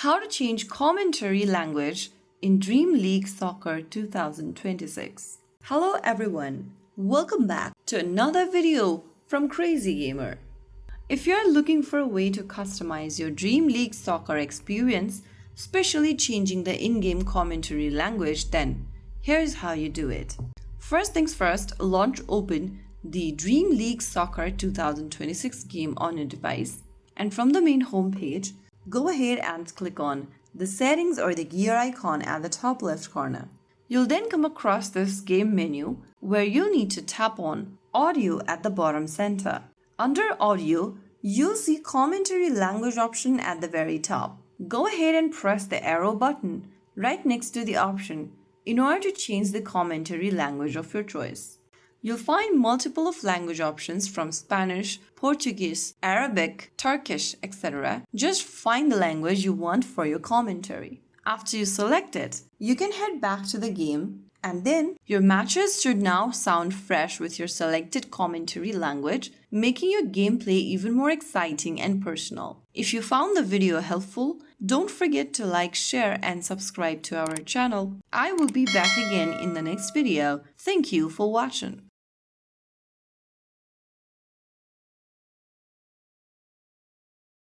How to change commentary language in Dream League Soccer 2026. Hello everyone, welcome back to another video from Crazy Gamer. If you're looking for a way to customize your Dream League Soccer experience, especially changing the in-game commentary language, then here's how you do it. First things first, open the Dream League Soccer 2026 game on your device, and from the main homepage, go ahead and click on the settings or the gear icon at the top left corner. You'll then come across this game menu where you need to tap on audio at the bottom center. Under audio, you'll see commentary language option at the very top. Go ahead and press the arrow button right next to the option in order to change the commentary language of your choice. You'll find multiple of language options from Spanish, Portuguese, Arabic, Turkish, etc. Just find the language you want for your commentary. After you select it, you can head back to the game, and then your matches should now sound fresh with your selected commentary language, making your gameplay even more exciting and personal. If you found the video helpful, don't forget to like, share and subscribe to our channel. I will be back again in the next video. Thank you for watching.